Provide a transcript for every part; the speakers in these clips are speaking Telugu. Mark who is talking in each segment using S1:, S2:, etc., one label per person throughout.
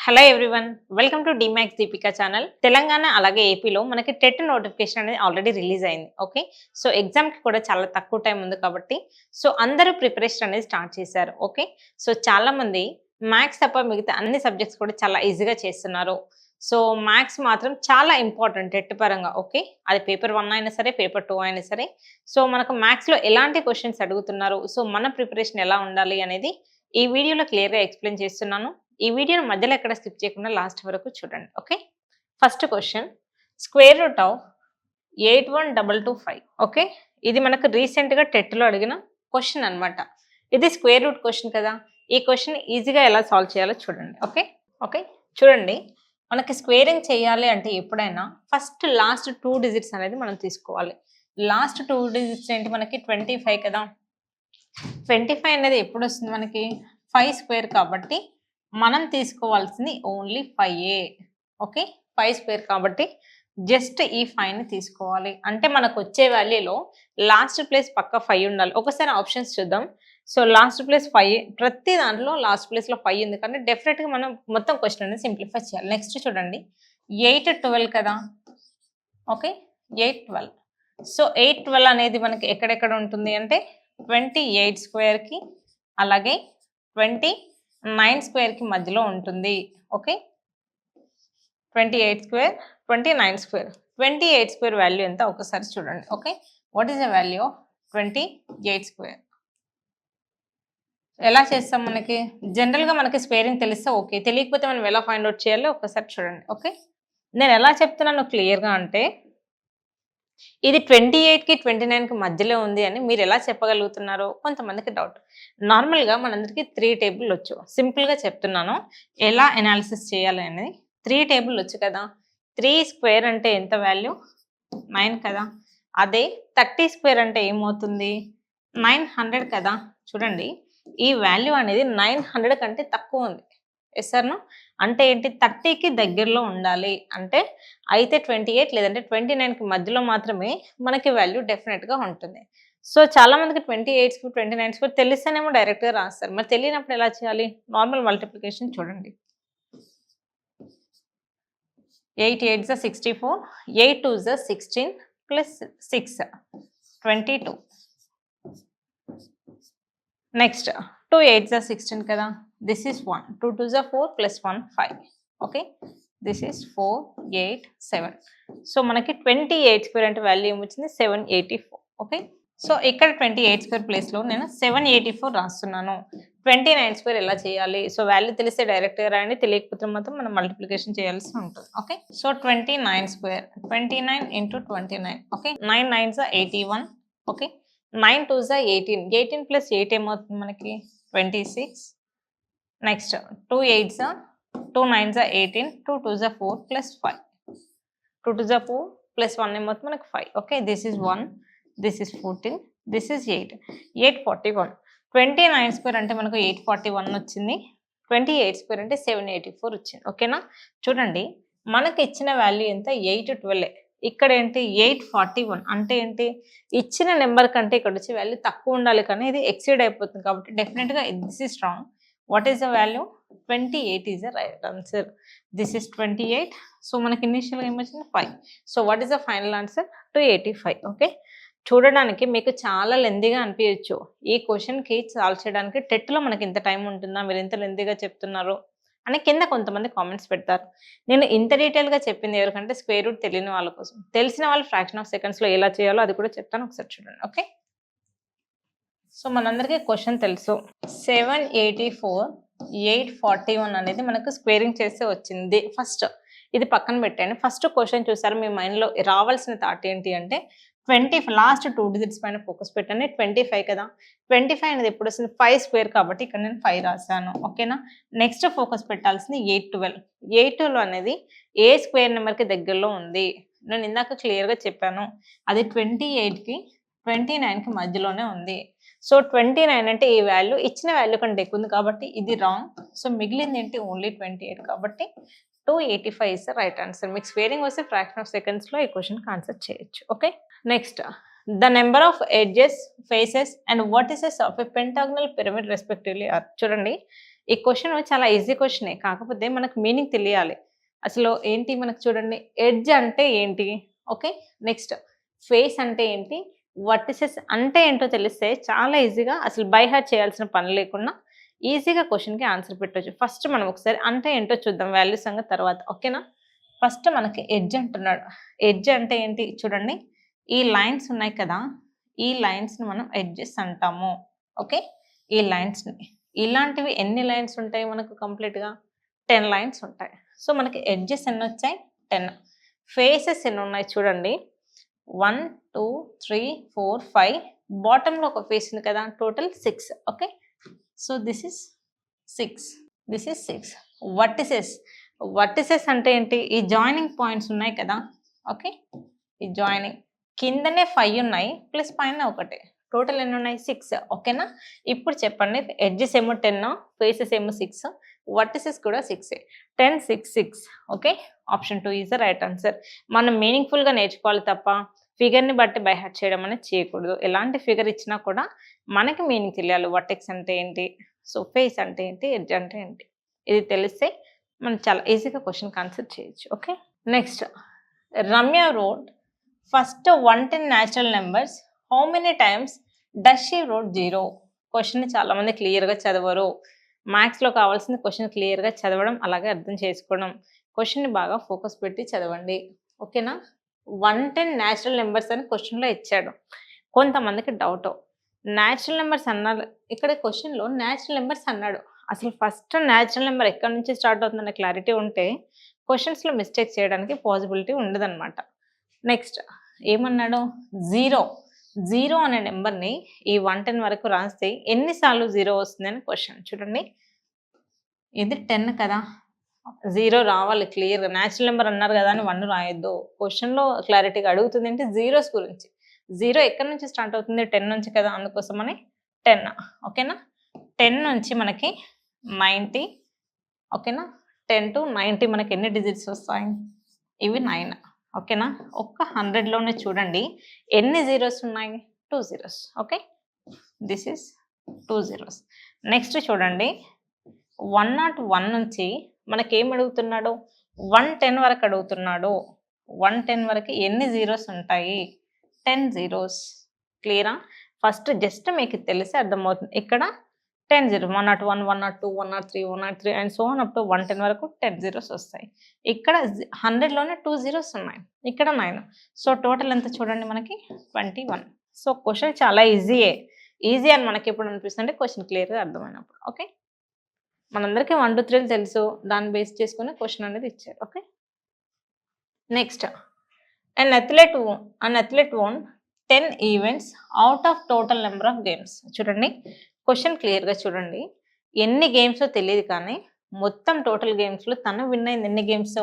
S1: Hello everyone, welcome to Dimax Deepika channel. Telangana అలాగే ఏపీలో మనకి టెట్ నోటిఫికేషన్ అనేది ఆల్రెడీ రిలీజ్ అయింది. ఓకే, సో ఎగ్జామ్కి కూడా చాలా తక్కువ టైం ఉంది కాబట్టి అందరూ ప్రిపరేషన్ అనేది స్టార్ట్ చేశారు. ఓకే, సో చాలామంది మ్యాథ్స్ తప్ప మిగతా అన్ని సబ్జెక్ట్స్ కూడా చాలా ఈజీగా చేస్తున్నారు. సో మ్యాథ్స్ మాత్రం చాలా ఇంపార్టెంట్ టెట్ పరంగా. ఓకే, అది పేపర్ 1 అయినా సరే, పేపర్ 2 అయినా సరే. సో మనకు మ్యాథ్స్లో ఎలాంటి క్వశ్చన్స్ అడుగుతున్నారు, సో మన ప్రిపరేషన్ ఎలా ఉండాలి అనేది ఈ వీడియోలో క్లియర్గా ఎక్స్ప్లెయిన్ చేస్తున్నాను. ఈ వీడియోని మధ్యలో ఎక్కడ స్కిప్ చేయకుండా లాస్ట్ వరకు చూడండి. Okay, first question, square root of 81225. Okay, ఇది మనకు రీసెంట్గా టెట్లో అడిగిన క్వశ్చన్ అనమాట. ఇది స్క్వేర్ రూట్ క్వశ్చన్ కదా. ఈ క్వశ్చన్ ఈజీగా ఎలా సాల్వ్ చేయాలో చూడండి. ఓకే ఓకే చూడండి, మనకి స్క్వేరింగ్ చేయాలి అంటే ఎప్పుడైనా ఫస్ట్ లాస్ట్ 2 డిజిట్స్ అనేది మనం తీసుకోవాలి. లాస్ట్ 2 డిజిట్స్ ఏంటి, మనకి 25 కదా. 25 అనేది ఎప్పుడు వస్తుంది, మనకి 5 స్క్వేర్ కాబట్టి మనం తీసుకోవాల్సింది ఓన్లీ 5. ఓకే, 5 స్క్వేర్ కాబట్టి జస్ట్ ఈ 5ని తీసుకోవాలి. అంటే మనకు వచ్చే వాల్యూలో లాస్ట్ ప్లేస్ పక్క 5 ఉండాలి. ఒకసారి ఆప్షన్స్ చూద్దాం. సో లాస్ట్ ప్లేస్ 5, ప్రతి దాంట్లో లాస్ట్ ప్లేస్లో 5 ఉంది కానీ డెఫినెట్గా మనం మొత్తం క్వశ్చన్ అనేది సింప్లిఫై చేయాలి. నెక్స్ట్ చూడండి, 812 కదా. ఓకే, 812. సో 812 అనేది మనకి ఎక్కడెక్కడ ఉంటుంది అంటే 28 స్క్వేర్కి అలాగే 29 స్క్వేర్కి మధ్యలో ఉంటుంది. Okay, 28 square 29 square. 28 square value ఎంత ఒకసారి చూడండి. Okay, what is the value of 28 square? ఎలా చేస్తాం, మనకి జనరల్గా మనకి స్క్వేరింగ్ తెలిస్తే ఓకే, తెలియకపోతే మనం ఎలా ఫైండ్ అవుట్ చేయాలో ఒకసారి చూడండి. ఓకే, నేను ఎలా చెప్తున్నాను క్లియర్గా అంటే, ఇది 28కి 29కి మధ్యలో ఉంది అని మీరు ఎలా చెప్పగలుగుతున్నారో కొంతమందికి డౌట్. నార్మల్గా మనందరికీ 3 టేబుల్ వచ్చు. సింపుల్గా చెప్తున్నాను ఎలా ఎనాలిసిస్ చేయాలి అనేది. 3 టేబుల్ వచ్చు కదా. 3 స్క్వేర్ అంటే ఎంత వాల్యూ, 9 కదా. అదే 30 స్క్వేర్ అంటే ఏమవుతుంది, 900 కదా. చూడండి, ఈ వాల్యూ అనేది 900 కంటే తక్కువ ఉంది. Yes sir no? అంటే ఏంటి, 30కి దగ్గరలో ఉండాలి. అంటే అయితే 28 లేదంటే 29కి మధ్యలో మాత్రమే మనకి వాల్యూ డెఫినెట్గా ఉంటుంది. సో చాలా మందికి 28 స్క్వేర్ 29 స్క్వేర్ తెలిస్తేనేమో డైరెక్ట్గా రాస్తారు. మరి తెలియనప్పుడు ఎలా చేయాలి, నార్మల్ మల్టిప్లికేషన్ చూడండి. 8 8 is 64, 8 2 is 16 plus 6 22. Next 2 8 is 16 కదా. This is 1, 2 2 is 4 plus 1 5. Okay, this is 4 8 7. So మనకి 28 స్క్వేర్ అంటే వాల్యూ ఏమొచ్చింది, 784. ఓకే, సో ఇక్కడ 28 స్క్వేర్ ప్లేస్లో నేను 784 రాస్తున్నాను. 29 స్క్వేర్ ఎలా చేయాలి, సో వాల్యూ తెలిస్తే డైరెక్ట్గా రాయండి, తెలియకపోతే మాత్రం మనం మల్టిప్లికేషన్ చేయాల్సి ఉంటుంది. Okay, so 29 square 29 into 29. Okay, 9 9s are 81. Okay, 9 2s are 18. 18 plus 8 ఏమవుతుంది మనకి 26. Next 2 8s are 2 9s are 18. 2 2s are 4 plus 5. 2 2s are 4 plus 1 ఏమవుతుంది మనకి 5. Okay, this is 1, this is 14, this is 8. 841. 29 square అంటే మనకు 841 వచ్చింది. 28 స్క్వేర్ అంటే 784 వచ్చింది. ఓకేనా, చూడండి మనకి ఇచ్చిన వాల్యూ ఎంత, 812. ఇక్కడ ఏంటి 841. అంటే ఏంటి, ఇచ్చిన నెంబర్ కంటే ఇక్కడ వచ్చే వాల్యూ తక్కువ ఉండాలి కానీ ఇది ఎక్సీడ్ అయిపోతుంది కాబట్టి డెఫినెట్గా this is wrong. What is the value, 28 is the right answer. This is 28. So మనకి ఇనిషియల్గా ఏమొచ్చింది 5. So what is the final answer, 285. Okay, చూడడానికి మీకు చాలా లెందీగా అనిపించచ్చు. ఈ క్వశ్చన్కి సాల్వ్ చేయడానికి టెట్లో మనకి ఇంత టైం ఉంటుందా, మీరు ఇంత లెందీగా చెప్తున్నారు అని కింద కొంతమంది కామెంట్స్ పెడతారు. నేను ఇంత డీటెయిల్గా చెప్పింది ఎవరికంటే స్క్వేర్ రూట్ తెలియని వాళ్ళ కోసం. తెలిసిన వాళ్ళు ఫ్రాక్షన్ ఆఫ్ సెకండ్స్లో ఎలా చేయాలో అది కూడా చెప్తాను, ఒకసారి చూడండి. ఓకే, సో మనందరికీ క్వశ్చన్ తెలుసు, 784 841 అనేది మనకు స్క్వేరింగ్ చేస్తే వచ్చింది. ఫస్ట్ ఇది పక్కన పెట్టండి. ఫస్ట్ క్వశ్చన్ చూసారు, మీ మైండ్లో రావాల్సిన థాట్ ఏంటి అంటే 20 లాస్ట్ 2 డిజిట్స్ పైన ఫోకస్ పెట్టండి. 25 కదా. 25 అనేది ఎప్పుడు వస్తుంది, 5 స్క్వేర్ కాబట్టి ఇక్కడ నేను 5 రాశాను. ఓకేనా, నెక్స్ట్ ఫోకస్ పెట్టాల్సింది 812. 812 అనేది ఏ స్క్వేర్ నెంబర్కి దగ్గరలో ఉంది, నేను ఇందాక క్లియర్గా చెప్పాను, అది 28కి 29కి మధ్యలోనే ఉంది. సో 29 అంటే ఈ వాల్యూ ఇచ్చిన వాల్యూ కంటే ఎక్కువ ఉంది కాబట్టి ఇది రాంగ్. సో మిగిలింది ఏంటి, ఓన్లీ 28 కాబట్టి 285 ఇస్ ద రైట్ ఆన్సర్. మీకు స్క్వేరింగ్ వస్తే ఫ్రాక్షన్ ఆఫ్ సెకండ్స్లో ఈ క్వశ్చన్కి ఆన్సర్ చేయొచ్చు. Okay, next the number of edges, faces and vertices of a pentagonal pyramid respectively are. చూడండి, ఈ క్వెషన్ చాలా ఈజీ క్వెషనే. కాకపోతే మనకు మీనింగ్ తెలియాలి. అసలు ఏంటి మనకు చూడండి, ఎడ్జ్ అంటే ఏంటి? ఓకే. నెక్స్ట్ ఫేస్ అంటే ఏంటి? వర్టిసెస్ అంటే ఏంటో తెలిస్తే చాలా ఈజీగా అసలు బై హార్ట్ చేయాల్సిన పని లేకుండా ఈజీగా క్వెషన్‌కి ఆన్సర్ పెట్టొచ్చు. ఫస్ట్ మనం ఒకసారి అంటే ఏంటో చూద్దాం. వాల్యూ సంగతి తర్వాత. ఓకేనా? ఫస్ట్ మనకి ఎడ్జ్ అంటున్నాడు. ఎడ్జ్ అంటే ఏంటి? చూడండి. ఈ లైన్స్ ఉన్నాయి కదా! ఈ లైన్స్‌ని మనం ఎడ్జెస్ అంటాము. ఓకే. ఈ లైన్స్‌ని. ఇలాంటివి ఎన్ని లైన్స్ ఉంటాయి మనకు కంప్లీట్‌గా? 10 లైన్స్ ఉంటాయి. సో, మనకి ఎడ్జెస్ ఎన్నొచ్చాయి? 10. ఫేసెస్ ఎన్నున్నాయి చూడండి. 1, 2, 3, 4, 5 బాటమ్‌లో ఒక ఫేస్ ఉంది కదా! Total 6. Okay. So, this is 6. This is 6. Vertices. Vertices అంటే ఏంటి? ఈ జాయినింగ్ పాయింట్స్ ఉన్నాయి కదా! ఓకే. ఈ జాయినింగ్ కిందనే 5 ఉన్నాయి. ప్లస్ పైన ఒకటి. టోటల్ ఎన్నున్నాయి? 6. ఓకేనా? ఇప్పుడు చెప్పండి. ఎడ్జెస్ ఏమో 10, ఫేసెస్ ఏమో 6, వర్టిసెస్ కూడా 6. 10, 6, 6. Okay. Option 2 is the right answer. మనం మీనింగ్‌ఫుల్‌గా నేర్చుకోవాలి తప్ప ఫిగర్‌ని బట్టి బై హార్ట్ చేయడం అనేది చేయకూడదు. ఎలాంటి ఫిగర్ ఇచ్చినా కూడా మనకి మీనింగ్ తెలియాలి. వర్టెక్స్ అంటే ఏంటి? సో, ఫేస్ అంటే ఏంటి? ఎడ్జ్ అంటే ఏంటి? ఇది తెలిస్తే మనం చాలా ఈజీగా క్వెషన్‌కి ఆన్సర్ చేయొచ్చు. Okay. Next Ramya road first 110 natural numbers how many times does she road 0? క్వెషన్‌ని చాలామంది క్లియర్‌గా చదవరు. మ్యాథ్స్‌లో కావాల్సింది క్వెషన్ క్లియర్‌గా చదవడం, అలాగే అర్థం చేసుకోవడం. క్వెషన్‌ని బాగా ఫోకస్ పెట్టి చదవండి. ఓకేనా? 110 న్యాచురల్ నెంబర్స్ అని క్వెషన్‌లో ఇచ్చాడు. కొంతమందికి డౌటు. న్యాచురల్ నెంబర్స్ అన్నారు. ఇక్కడ క్వెషన్‌లో న్యాచురల్ నెంబర్స్ అన్నాడు. అసలు ఫస్ట్ న్యాచురల్ నెంబర్ ఎక్కడి నుంచి స్టార్ట్ అవుతుందన్న క్లారిటీ ఉంటే క్వెషన్స్‌లో మిస్టేక్ చేయడానికి పాసిబిలిటీ ఉండదనమాట. నెక్స్ట్ ఏమన్నాడు? 0. 0 అనే నెంబర్‌ని ఈ 110 వరకు రాస్తే ఎన్నిసార్లు 0 వస్తుందని క్వెషన్. చూడండి. ఇది 10 కదా! 0 రావాలి క్లియర్‌గా. న్యాచురల్ నెంబర్ అన్నారు కదా అని 1 రాయొద్దు. క్వెషన్‌లో క్లారిటీగా అడుగుతుంది ఏంటి? జీరోస్ గురించి. 0 ఎక్కడి నుంచి స్టార్ట్ అవుతుంది? 10 నుంచి కదా! అందుకోసమని 10. ఓకేనా? 10 నుంచి మనకి 90. ఓకేనా? 10 to 90 మనకి ఎన్ని డిజిట్స్ వస్తాయి? ఇవి 9. ఓకేనా? ఒక్క 100లోనే చూడండి ఎన్ని జీరోస్ ఉన్నాయి? 2 zeros. Okay. This is 2 zeros. Next చూడండి 101 నుంచి మనకేం అడుగుతున్నాడు? 110 వరకు అడుగుతున్నాడు. 110 వరకు ఎన్ని జీరోస్ ఉంటాయి? 10 జీరోస్. క్లియరా? ఫస్ట్ జస్ట్ మీకు తెలిసి అర్థమవుతుంది. ఇక్కడ 10 zero 101, 102, 103, 103 and so on up to 110 వరకు 10 జీరోస్ వస్తాయి. ఇక్కడ 100లోనే 2 జీరోస్ ఉన్నాయి. ఇక్కడ 9. సో, టోటల్ ఎంత చూడండి మనకి 21. సో, క్వెషన్ చాలా ఈజీయే. ఈజీ అని మనకి ఎప్పుడు అనిపిస్తుంది అంటే క్వెషన్ క్లియర్‌గా అర్థమైనప్పుడు. ఓకే. మనందరికీ 1, 2, 3 తెలుసు. దాన్ని బేస్ చేసుకొని క్వెషన్ అనేది ఇచ్చారు. Okay. Next an athlete won 10 events out of total number of games. చూడండి. క్వెషన్ క్లియర్‌గా చూడండి. ఎన్ని గేమ్సో తెలీదు కానీ మొత్తం టోటల్ గేమ్స్‌లో తను విన్ అయింది ఎన్ని games?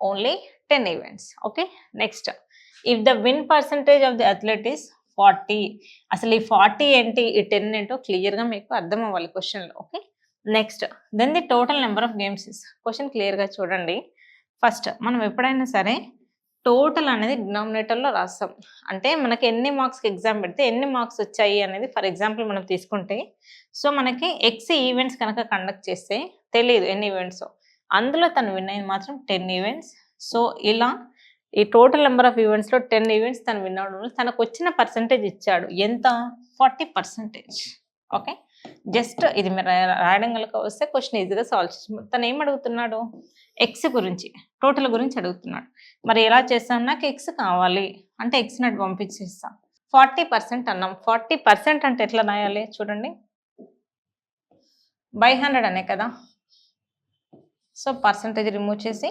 S1: Only 10 events. Okay. Next if the win percentage of the athlete is 40. అసలు ఈ 40 ఏంటి? ఈ 10 ఏంటో క్లియర్‌గా మీకు అర్థం అవ్వాలి క్వెషన్‌లో. Okay. Next then the total number of games is. Question క్లియర్‌గా చూడండి. ఫస్ట్ మనం ఎప్పుడైనా సరే టోటల్ అనేది డినామినేటర్‌లో రాస్తాం. అంటే మనకి ఎన్ని మార్క్స్‌కి ఎగ్జామ్ పెడితే ఎన్ని మార్క్స్ వచ్చాయి అనేది ఫర్ ఎగ్జాంపుల్ మనం తీసుకుంటే సో, మనకి ఎక్స్ ఈవెంట్స్ కనుక కండక్ట్ చేస్తే తెలీదు ఎన్ని ఈవెంట్సో. అందులో తను విన్ అయింది మాత్రం 10 ఈవెంట్స్. సో, ఇలా ఈ టోటల్ నెంబర్ ఆఫ్ ఈవెంట్స్‌లో 10 ఈవెంట్స్ తను విన్ అవ్వడం వల్ల తనకొచ్చిన పర్సెంటేజ్ ఇచ్చాడు. ఎంత? 40%. ఓకే. జస్ట్ ఇది మీరు రాయడం గనుక వస్తే క్వెషన్ ఈజీగా సాల్వ్ చేయొచ్చు. తను ఏం అడుగుతున్నాడు? ఎక్స్ గురించి, టోటల్ గురించి అడుగుతున్నాడు. మరి ఎలా చేస్తాం? నాకు ఎక్స్ కావాలి అంటే ఎక్స్‌ని అటు పంపించేస్తా. 40% అన్నాం. 40% అంటే ఎట్లా రాయాలి? చూడండి. బై 100 అనే కదా! సో, పర్సెంటేజ్ రిమూవ్ చేసి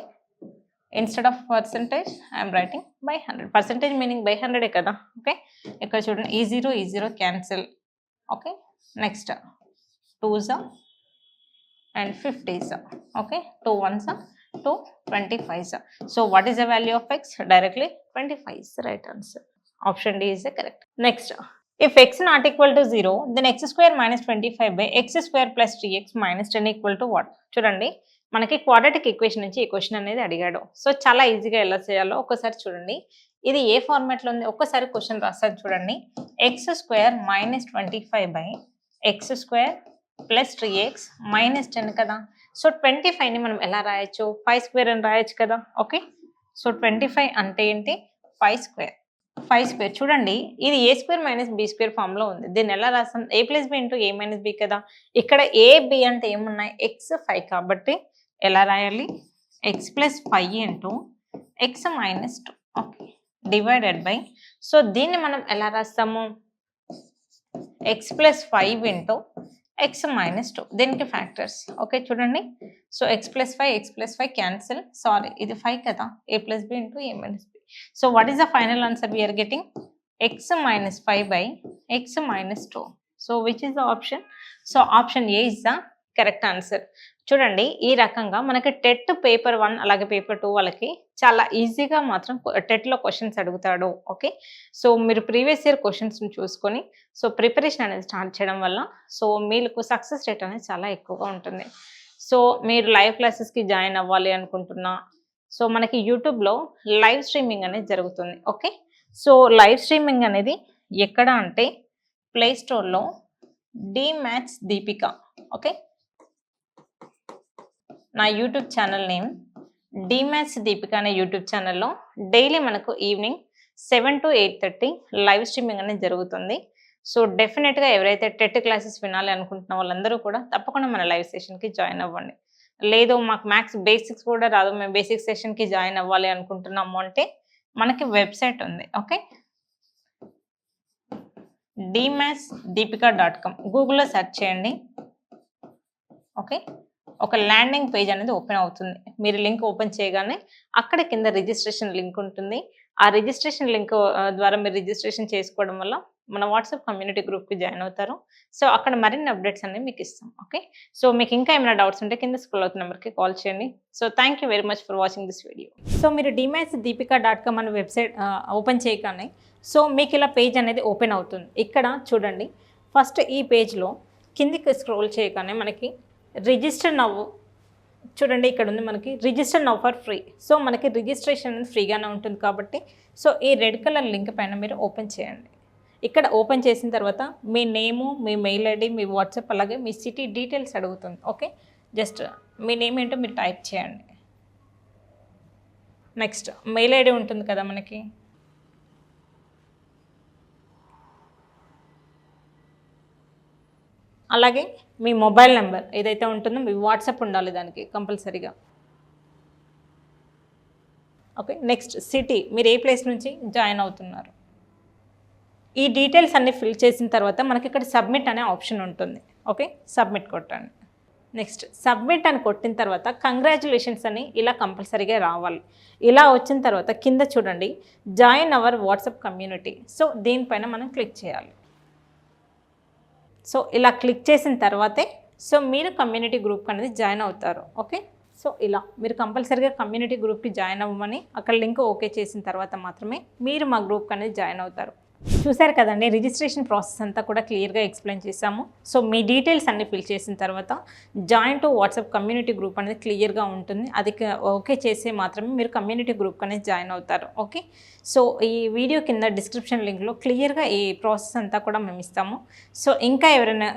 S1: instead of percentage I am writing by 100. Percentage meaning by 100 కదా! ఓకే. ఇక్కడ చూడండి ఈ 0 cancel. Okay. Next 2s and 50s. Okay. 2 1s, 2 25s. So, what is the value of x? Directly 25 is the right answer. Option D is the correct. Next, if x not equal to 0, then x square minus 25 by x square plus 3x minus 10 equal to what? చూడండి. మనకి క్వాడ్రాటిక్ ఈక్వేషన్ నుంచి ఈ క్వశ్చన్ అనేది అడిగాడు. సో, చాలా ఈజీగా ఎలా చేయాలో ఒకసారి చూడండి. ఇది ఏ ఫార్మాట్లో ఉంది? ఒక్కసారి క్వశ్చన్ రాస్తాను చూడండి. x square minus 25 by x square plus 3x minus 10 కదా. సో 25ని మనం ఎలా రాయొచ్చు, 5 స్క్వేర్ అని రాయొచ్చు కదా. ఓకే, సో 25 అంటే ఏంటి, 5 స్క్వేర్. 5 స్క్వేర్ చూడండి, ఇది ఏ స్క్వేర్ మైనస్ బి స్క్వేర్ ఫామ్లో ఉంది. దీన్ని ఎలా రాస్తాం, ఏ plus b into a minus B కదా. ఇక్కడ ఏ బి అంటే ఏమున్నాయి, ఎక్స్ 5 కాబట్టి ఎలా రాయాలి, x plus 5 into x minus 2. Okay, divided by, so దీన్ని మనం ఎలా రాస్తాము, x plus 5 into x minus 2, దీనికి ఫ్యాక్టర్స్. ఓకే చూడండి, so x plus 5 cancel, sorry ఇది 5 కదా, a plus b into a minus b. So what is the final answer we are getting, x minus 5 by x minus 2. So which is the option? So option A is the correct answer. చూడండి, ఈ రకంగా మనకి టెట్ పేపర్ 1 అలాగే పేపర్ 2 వాళ్ళకి చాలా ఈజీగా మాత్రం టెట్లో క్వశ్చన్స్ అడుగుతాడు. ఓకే, సో మీరు ప్రీవియస్ ఇయర్ క్వశ్చన్స్ని చూసుకొని సో ప్రిపరేషన్ అనేది స్టార్ట్ చేయడం వల్ల సో మీకు సక్సెస్ రేట్ అనేది చాలా ఎక్కువగా ఉంటుంది. సో మీరు లైవ్ క్లాసెస్కి జాయిన్ అవ్వాలి అనుకుంటున్నా, సో మనకి యూట్యూబ్లో లైవ్ స్ట్రీమింగ్ అనేది జరుగుతుంది. ఓకే, సో లైవ్ స్ట్రీమింగ్ అనేది ఎక్కడ అంటే ప్లే స్టోర్లో మ్యాథ్స్ దీపిక. ఓకే, నా YouTube channel name maths Deepika అనే యూట్యూబ్ ఛానల్లో డైలీ మనకు ఈవినింగ్ 7 to 8:30 లైవ్ స్ట్రీమింగ్ అనేది జరుగుతుంది. సో డెఫినెట్గా ఎవరైతే టెట్ క్లాసెస్ వినాలి అనుకుంటున్న వాళ్ళందరూ కూడా తప్పకుండా మన లైవ్ సెషన్కి జాయిన్ అవ్వండి. లేదు మాకు మ్యాథ్స్ బేసిక్స్ కూడా రాదు, మేము బేసిక్ సెషన్కి జాయిన్ అవ్వాలి అనుకుంటున్నాము అంటే మనకి వెబ్సైట్ ఉంది. ఓకే, dmathsdeepika.com గూగుల్లో సెర్చ్ చేయండి. ఓకే, ఒక ల్యాండింగ్ పేజ్ అనేది ఓపెన్ అవుతుంది. మీరు లింక్ ఓపెన్ చేయగానే అక్కడ కింద రిజిస్ట్రేషన్ లింక్ ఉంటుంది. ఆ రిజిస్ట్రేషన్ లింక్ ద్వారా మీరు రిజిస్ట్రేషన్ చేసుకోవడం వల్ల మన వాట్సాప్ కమ్యూనిటీ గ్రూప్కి జాయిన్ అవుతారు. సో అక్కడ మరిన్ని అప్డేట్స్ అనేవి మీకు ఇస్తాం. ఓకే, సో మీకు ఇంకా ఏమైనా డౌట్స్ ఉంటే కింద స్క్రోల్ అవుతున్న నెంబర్కి కాల్ చేయండి. So thank you very much for watching this video. So మీరు dmathsdeepika.com అనే వెబ్సైట్ ఓపెన్ చేయగానే సో మీకు ఇలా పేజ్ అనేది ఓపెన్ అవుతుంది. ఇక్కడ చూడండి, ఫస్ట్ ఈ పేజ్లో కిందికి స్క్రోల్ చేయగానే మనకి రిజిస్టర్ నవ్వు చూడండి, ఇక్కడ ఉంది మనకి register now for free. So మనకి రిజిస్ట్రేషన్ ఫ్రీగానే ఉంటుంది కాబట్టి సో ఈ రెడ్ కలర్ లింక్ పైన మీరు ఓపెన్ చేయండి. ఇక్కడ ఓపెన్ చేసిన తర్వాత మీ నేము, మీ మెయిల్ ఐడి, మీ వాట్సాప్ అలాగే మీ సిటీ డీటెయిల్స్ అడుగుతుంది. ఓకే, జస్ట్ మీ నేమ్ ఏంటో మీరు టైప్ చేయండి. నెక్స్ట్ మెయిల్ ఐడి ఉంటుంది కదా మనకి, అలాగే మీ మొబైల్ నెంబర్ ఏదైతే ఉంటుందో మీ వాట్సాప్ ఉండాలి దానికి కంపల్సరీగా. ఓకే, నెక్స్ట్ సిటీ, మీరు ఏ ప్లేస్ నుంచి జాయిన్ అవుతున్నారు. ఈ డీటెయిల్స్ అన్ని ఫిల్ చేసిన తర్వాత మనకి ఇక్కడ సబ్మిట్ అనే ఆప్షన్ ఉంటుంది. ఓకే, సబ్మిట్ కొట్టండి. నెక్స్ట్ సబ్మిట్ అని కొట్టిన తర్వాత కంగ్రాచులేషన్స్ అని ఇలా కంపల్సరీగా రావాలి. ఇలా వచ్చిన తర్వాత కింద చూడండి join our WhatsApp community. So దీనిపైన మనం క్లిక్ చేయాలి. సో ఇలా క్లిక్ చేసిన తర్వాతే సో మీరు కమ్యూనిటీ గ్రూప్ అనేది జాయిన్ అవుతారు. ఓకే, సో ఇలా మీరు కంపల్సరీగా కమ్యూనిటీ గ్రూప్కి జాయిన్ అవ్వమని అక్కడ లింక్ ఓకే చేసిన తర్వాత మాత్రమే మీరు మా గ్రూప్ అనేది జాయిన్ అవుతారు. చూసారు కదండి, రిజిస్ట్రేషన్ ప్రాసెస్ అంతా కూడా క్లియర్గా ఎక్స్ప్లెయిన్ చేశాము. సో మీ డీటెయిల్స్ అన్ని ఫిల్ చేసిన తర్వాత join to WhatsApp community group అనేది క్లియర్గా ఉంటుంది. అది ఓకే చేసే మాత్రమే మీరు కమ్యూనిటీ గ్రూప్ అనేది జాయిన్ అవుతారు. ఓకే, సో ఈ వీడియో కింద డిస్క్రిప్షన్ లింక్లో క్లియర్గా ఈ ప్రాసెస్ అంతా కూడా మేము ఇస్తాము. సో ఇంకా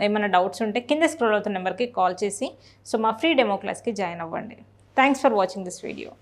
S1: ఏమైనా డౌట్స్ ఉంటే కింద స్క్రోల్ అవుతున్న నెంబర్కి కాల్ చేసి సో మా ఫ్రీ డెమో క్లాస్కి జాయిన్ అవ్వండి. Thanks for watching this video.